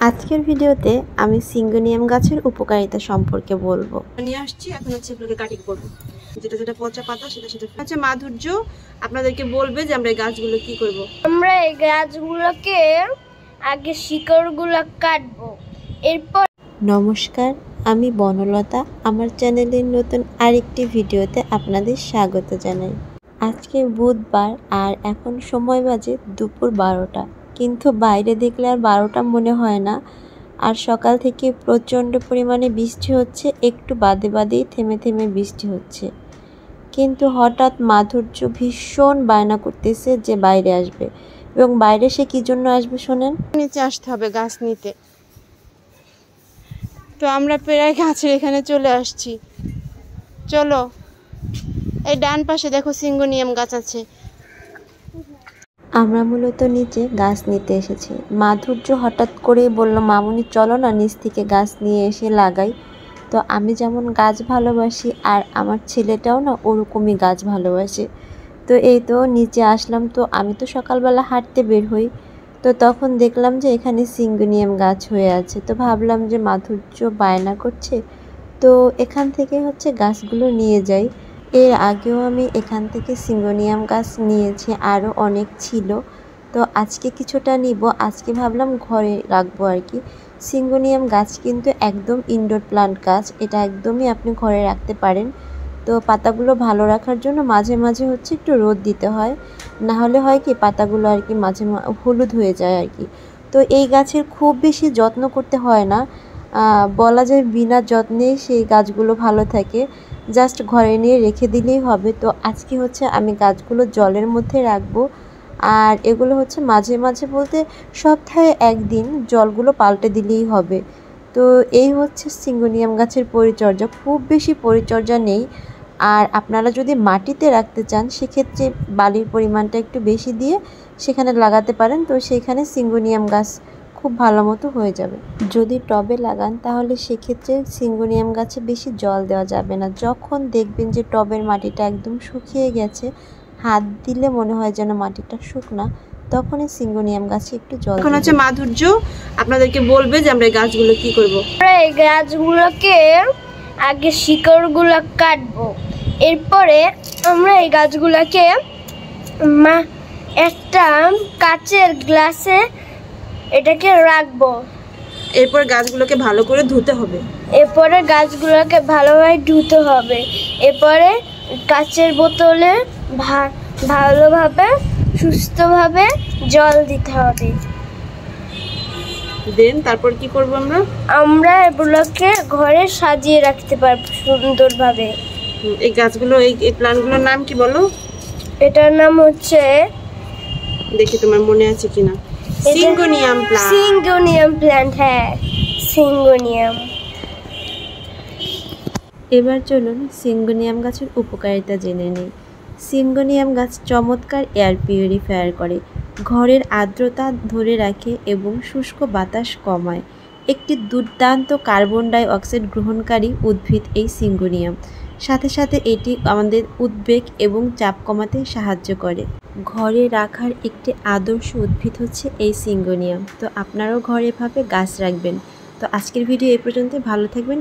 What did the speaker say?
আজকের ভিডিওতে আমি সিঙ্গোনিয়াম গাছের উপকারিতা সম্পর্কে বলবো। নিয়ে আসছি, এখন হচ্ছে এগুলোকে কাটিং করব। যেটা যেটা পচা পাতা সেটা আচ্ছা মাধুর্য আপনাদেরকে বলবে যে আমরা এই গাছগুলো কি করব। আমরা এই গাছগুলোকে আগে শিকড়গুলো কাটবো, এরপর। নমস্কার, আমি বনলতা। আমার চ্যানেলের নতুন আরেকটি ভিডিওতে আপনাদের স্বাগত জানাই। আজকে বুধবার আর এখন সময় বাজে দুপুর 12টা, কিন্তু বাইরে দেখলে আর 12টা মনে হয় না। আর সকাল থেকে প্রচণ্ড পরিমাণে বৃষ্টি হচ্ছে, একটু বাদে বাদেই থেমে থেমে বৃষ্টি হচ্ছে। কিন্তু হঠাৎ মাধুর্য ভীষণ বায়না করতেছে যে বাইরে আসবে, এবং বাইরে সে কী জন্য আসবে শোনেন। নিচে আসতে হবে গাছ নিতে। তো আমরা প্রায় গাছের এখানে চলে আসছি, চলো। এই ডান পাশে দেখো সিঙ্গোনিয়াম গাছ আছে। আমরা মূলত নিচে গাছ নিতে এসেছি। মাধুর্য হঠাৎ করেই বলল, মামুনি চলো না নিচ থেকে গাছ নিয়ে এসে লাগাই। তো আমি যেমন গাছ ভালোবাসি আর আমার ছেলেটাও না ওরকমই গাছ ভালোবাসে। তো এই তো নিচে আসলাম। তো আমি তো সকালবেলা হাঁটতে বের হই, তো তখন দেখলাম যে এখানে সিঙ্গোনিয়াম গাছ হয়ে আছে। তো ভাবলাম যে মাধুর্য বায়না করছে, তো এখান থেকে হচ্ছে গাছগুলো নিয়ে যাই। এর আগেও আমি এখান থেকে সিঙ্গোনিয়াম গাছ নিয়েছি, আরও অনেক ছিল। তো আজকে কিছুটা নিব, আজকে ভাবলাম ঘরে রাখবো আর কি। সিঙ্গোনিয়াম গাছ কিন্তু একদম ইনডোর প্লান্ট গাছ, এটা একদমই আপনি ঘরে রাখতে পারেন। তো পাতাগুলো ভালো রাখার জন্য মাঝে মাঝে হচ্ছে একটু রোদ দিতে হয়, না হলে হয় কি পাতাগুলো আর কি মাঝে হলুদ হয়ে যায় আর কি। তো এই গাছের খুব বেশি যত্ন করতে হয় না, বলা যায় বিনা যত্নেই সেই গাছগুলো ভালো থাকে। জাস্ট ঘরে নিয়ে রেখে দিলেই হবে। তো আজকে হচ্ছে আমি গাছগুলো জলের মধ্যে রাখবো, আর এগুলো হচ্ছে মাঝে মাঝে বলতে সপ্তাহে একদিন জলগুলো পাল্টে দিলেই হবে। তো এই হচ্ছে সিঙ্গোনিয়াম গাছের পরিচর্যা, খুব বেশি পরিচর্যা নেই। আর আপনারা যদি মাটিতে রাখতে চান সেক্ষেত্রে বালির পরিমাণটা একটু বেশি দিয়ে সেখানে লাগাতে পারেন। তো সেখানে সিঙ্গোনিয়াম গাছ খুব ভালো মতো হয়ে যাবে। যদি টবে লাগান তাহলে সেক্ষেত্রে সিঙ্গোনিয়াম গাছে বেশি জল দেওয়া যাবে না। যখন দেখবেন যে টবের মাটিটা একদম শুকিয়ে গেছে, হাত দিলে মনে হয় যেন মাটিটা শুকনা, তখনই সিঙ্গোনিয়াম গাছে একটু জল। এখন হচ্ছে মাধুর্য আপনাদেরকে বলবে যে আমরা এই গাছগুলো কি করব। আমরা এই গাছগুলোকে আগে শিকড়গুলো কাটবো, এরপরে আমরা এই গাছগুলোকে একটা কাচের গ্লাসে এটাকে রাখবো। এরপর গাছগুলোকে ভালো করে ধুতে হবে। এরপরে গাছগুলোকে ভালোভাবে ধুতে হবে। এরপরে কাচের বোতলে ভালোভাবে সুস্থভাবে জল দিতে হবে। দেন তারপর কি করব আমরা এগুলোকে ঘরে সাজিয়ে রাখতে পারবো সুন্দরভাবে। এই গাছগুলো এই প্ল্যান্টগুলোর নাম কি বলো? এটার নাম হচ্ছে, দেখি তোমার মনে আছে কিনা, সিঙ্গোনিয়াম প্ল্যান্ট। সিঙ্গোনিয়াম প্ল্যান্ট, হ্যাঁ সিঙ্গোনিয়াম। এবার চলুন সিঙ্গোনিয়াম গাছের উপকারিতা জেনে নিই। সিঙ্গোনিয়াম গাছ চমৎকার এয়ার পিউরিফায়ার করে, ঘরের আর্দ্রতা ধরে রাখে এবং শুষ্ক বাতাস কমায়। একটি দুর্দান্ত কার্বন ডাই অক্সাইড গ্রহণকারী উদ্ভিদ এই সিঙ্গোনিয়াম। সাথে সাথে এটি আমাদের উদ্বেগ এবং চাপ কমাতে সাহায্য করে। ঘরে রাখার একটি আদর্শ উদ্ভিদ হচ্ছে এই সিঙ্গোনিয়াম। তো আপনারাও ঘরে এভাবে গাছ রাখবেন। তো আজকের ভিডিও এই পর্যন্ত, ভালো থাকবেন।